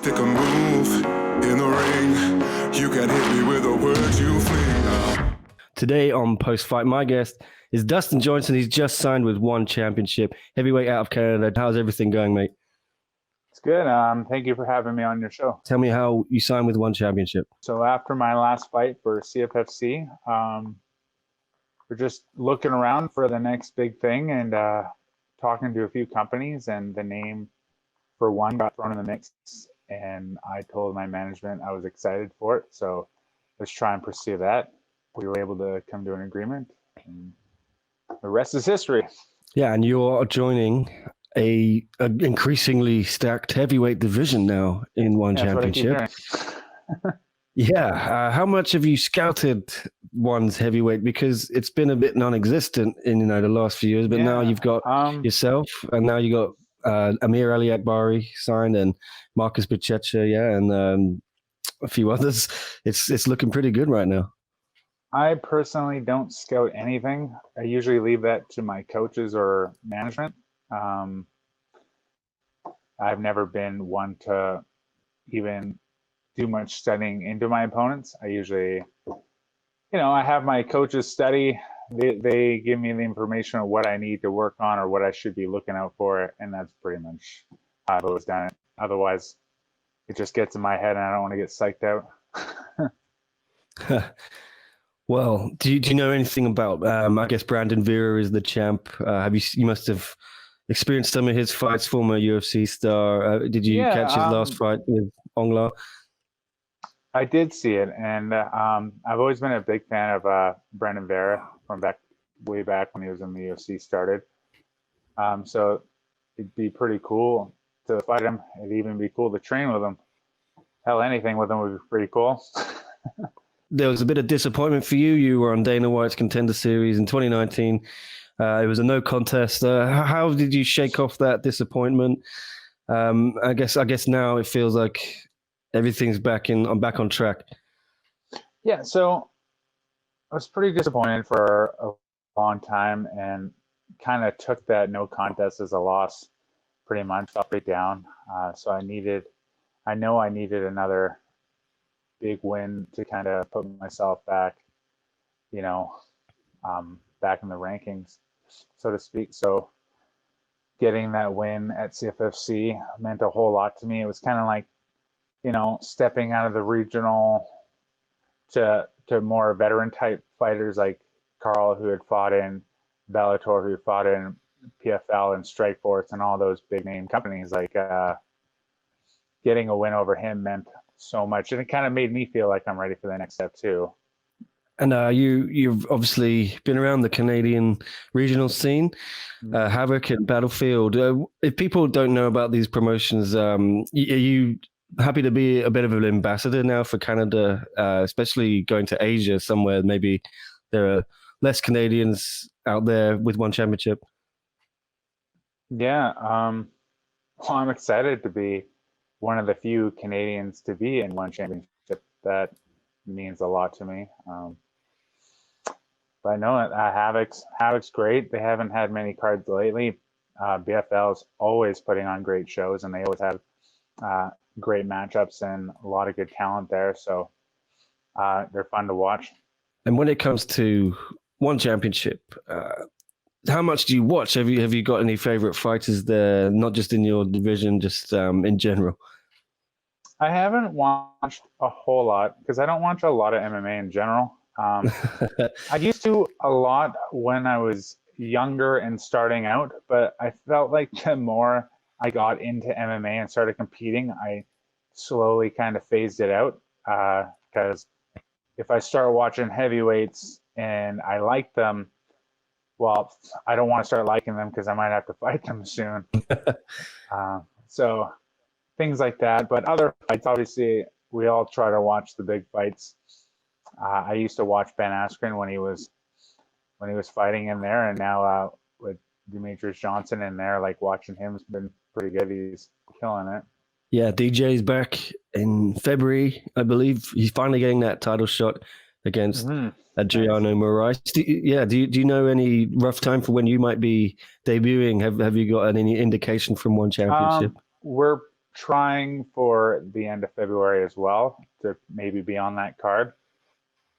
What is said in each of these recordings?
Pick a move in the ring. You can hit me with a word you fling. Today on Post Fight, my guest is Dustin Joynson. He's just signed with ONE Championship, heavyweight out of Canada. How's everything going, mate? It's good. Thank you for having me on your show. Tell me how you signed with ONE Championship. So after my last fight for CFFC, we're just looking around for the next big thing and talking to a few companies, and the name for ONE got thrown in the mix. And I told my management I was excited for it, so let's try and pursue that. We were able to come to an agreement, and the rest is history. Yeah, and you're joining a increasingly stacked heavyweight division now in ONE Championship. Yeah, how much have you scouted ONE's heavyweight? Because it's been a bit non-existent in the last few years, but now you've got yourself, and now you got Amir Ali Akbari signed, and Marcus Buchecha, and a few others. It's looking pretty good right now. I personally don't scout anything. I usually leave that to my coaches or management. I've never been one to even do much studying into my opponents. I usually, I have my coaches study. They give me the information on what I need to work on or what I should be looking out for, and that's pretty much how I've always done it. Otherwise, it just gets in my head and I don't want to get psyched out. Well, do you know anything about? I guess Brandon Vera is the champ. You must have experienced some of his fights. Former UFC star. Did you catch his last fight with Ongla? I did see it, and I've always been a big fan of Brandon Vera from way back when he was in the UFC started. So it'd be pretty cool to fight him. It'd even be cool to train with him. Hell, anything with him would be pretty cool. There was a bit of disappointment for you. You were on Dana White's Contender series in 2019. It was a no contest. How did you shake off that disappointment? I guess now it feels like everything's back on track. Yeah, so I was pretty disappointed for a long time and kind of took that no contest as a loss, pretty much. Felt right down. So I know I needed another big win to kind of put myself back, back in the rankings, so to speak. So getting that win at CFFC meant a whole lot to me. It was kind of like, stepping out of the regional to more veteran type fighters like Carl, who had fought in Bellator, who fought in PFL and Strikeforce and all those big name companies. Like getting a win over him meant so much, and it kind of made me feel like I'm ready for the next step too. And you've obviously been around the Canadian regional scene, Havoc and Battlefield. If people don't know about these promotions, are you happy to be a bit of an ambassador now for Canada, especially going to Asia, somewhere maybe there are less Canadians out there with ONE Championship? Yeah, well, I'm excited to be one of the few Canadians to be in ONE Championship. That means a lot to me. But I know Havoc's great. They haven't had many cards lately. BFL is always putting on great shows, and they always have great matchups and a lot of good talent there. So they're fun to watch. And when it comes to ONE Championship, how much do you watch? Have you got any favorite fighters there, not just in your division, just in general? I haven't watched a whole lot because I don't watch a lot of MMA in general. I used to a lot when I was younger and starting out, but I felt like the more I got into MMA and started competing, I slowly kind of phased it out because if I start watching heavyweights and I like them, well, I don't want to start liking them because I might have to fight them soon. So things like that. But other fights, obviously, we all try to watch the big fights. I used to watch Ben Askren when he was fighting in there, and now with Demetrious Johnson in there, like watching him has been pretty good. He's killing it. Yeah, DJ's back in February, I believe. He's finally getting that title shot against Adriano Moraes. Do you know any rough time for when you might be debuting? Have you got any indication from ONE Championship? We're trying for the end of February as well to maybe be on that card.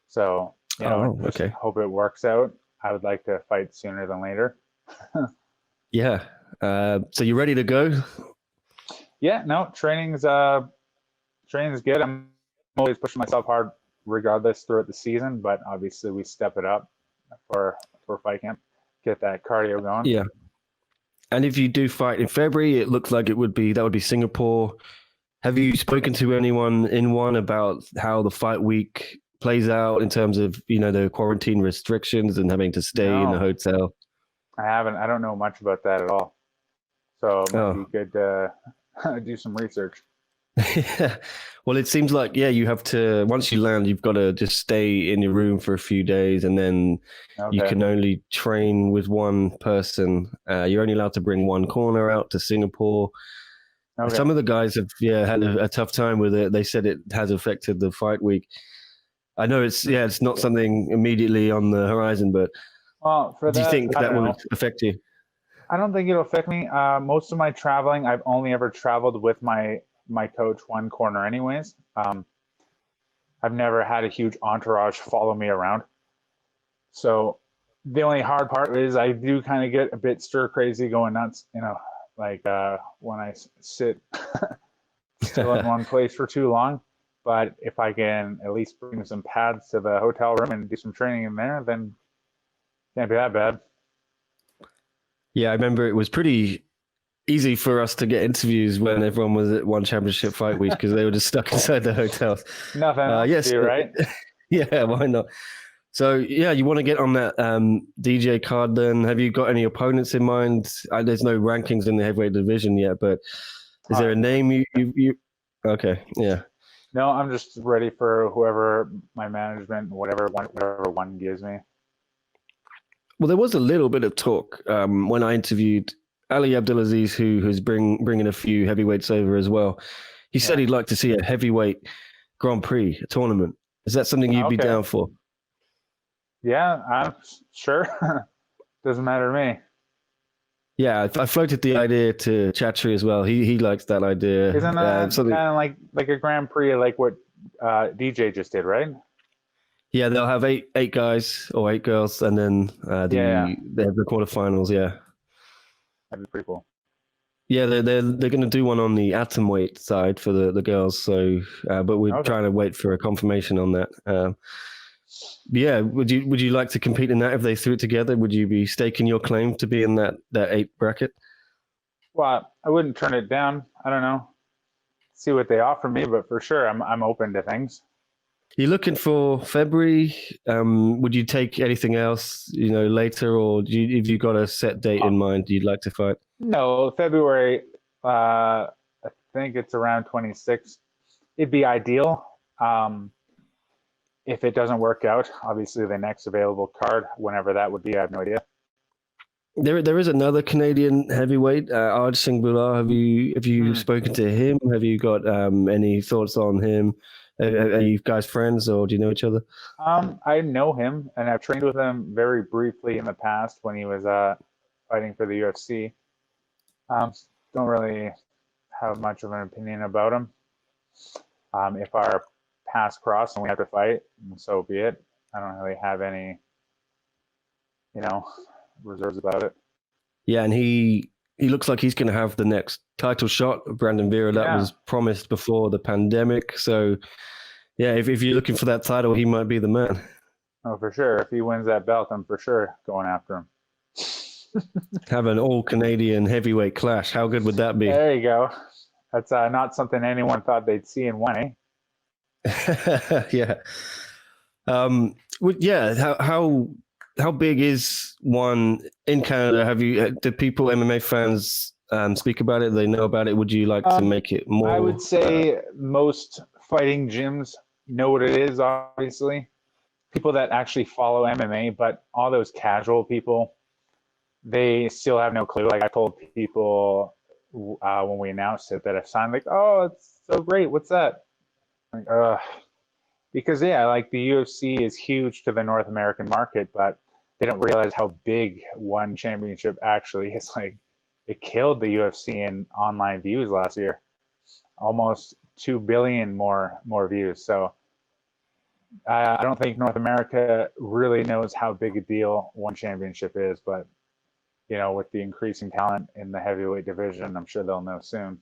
So, just okay. hope it works out. I would like to fight sooner than later. Yeah. So you ready to go? Yeah, no, training's good. I'm always pushing myself hard regardless throughout the season, but obviously we step it up for fight camp, get that cardio going. Yeah. And if you do fight in February, it looks like that would be Singapore. Have you spoken to anyone in ONE about how the fight week plays out in terms of, the quarantine restrictions and having to stay in a hotel? I haven't. I don't know much about that at all. So it might be good to do some research. Yeah. Well, it seems like, you have to, once you land, you've got to just stay in your room for a few days, and then you can only train with one person. You're only allowed to bring one corner out to Singapore. Okay. Some of the guys have had a tough time with it. They said it has affected the fight week. I know it's not something immediately on the horizon, but do you think that will affect you? I don't think it'll affect me. Most of my traveling, I've only ever traveled with my coach one corner anyways. I've never had a huge entourage follow me around. So the only hard part is I do kind of get a bit stir crazy going nuts, like when I sit still in one place for too long. But if I can at least bring some pads to the hotel room and do some training in there, then can't be that bad. Yeah, I remember it was pretty easy for us to get interviews when everyone was at ONE Championship fight week because they were just stuck inside the hotels. Nothing else to do, right? Yeah, why not? So, you want to get on that DJ card then. Have you got any opponents in mind? There's no rankings in the heavyweight division yet, but is there a name you Okay, yeah. No, I'm just ready for whoever my management, whatever one gives me. Well, there was a little bit of talk when I interviewed Ali Abdulaziz, who's bringing a few heavyweights over as well. He said he'd like to see a heavyweight Grand Prix, a tournament. Is that something you'd be down for? Yeah, I'm sure. Doesn't matter to me. Yeah, I floated the idea to Chatri as well. He likes that idea. Isn't that kind of like a Grand Prix, like what DJ just did, right? Yeah, they'll have eight guys or 8 girls, and then they have the quarterfinals. Yeah, that'd be pretty cool. Yeah, they're going to do one on the atomweight side for the girls. So, but we're trying to wait for a confirmation on that. Would you like to compete in that if they threw it together? Would you be staking your claim to be in that 8 bracket? Well, I wouldn't turn it down. I don't know. See what they offer me, but for sure, I'm open to things. You're looking for February. Would you take anything else, later, or have you got a set date in mind you'd like to fight? No, February. I think it's around 26. It'd be ideal. If it doesn't work out, obviously the next available card, whenever that would be, I have no idea. There is another Canadian heavyweight, Arj Singh Bular. Have you spoken to him? Have you got any thoughts on him? Are you guys friends, or do you know each other? I know him, and I've trained with him very briefly in the past when he was fighting for the UFC. Don't really have much of an opinion about him. If our paths cross and we have to fight, so be it. I don't really have any, reserves about it. Yeah, and he looks like he's going to have the next title shot, Brandon Vera. That was promised before the pandemic. So, if you're looking for that title, he might be the man. Oh, for sure. If he wins that belt, I'm for sure going after him. Have an all-Canadian heavyweight clash. How good would that be? There you go. That's not something anyone thought they'd see in ONE, Yeah. How big is ONE in Canada? Do people, MMA fans, speak about it? Do they know about it? Would you like to make it more? I would say most fighting gyms know what it is, obviously. People that actually follow MMA, but all those casual people, they still have no clue. Like I told people when we announced it that I signed, like, oh, it's so great. What's that? Like, because the UFC is huge to the North American market, but they don't realize how big ONE Championship actually is. Like, it killed the UFC in online views last year. almost 2 billion more views. So I don't think North America really knows how big a deal ONE Championship is, but with the increasing talent in the heavyweight division, I'm sure they'll know soon.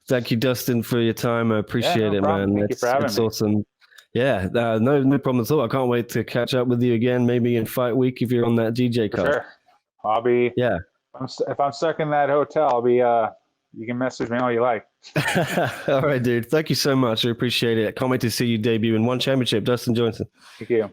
Thank you, Dustin, for your time. I appreciate it, problem. man. Thank you for having me. Awesome. Yeah, no problem at all. I can't wait to catch up with you again, maybe in fight week if you're on that DJ card. Sure. I'll be. Yeah. If I'm stuck in that hotel, I'll be. You can message me all you like. All right, dude. Thank you so much. I appreciate it. I can't wait to see you debut in ONE Championship, Dustin Joynson. Thank you.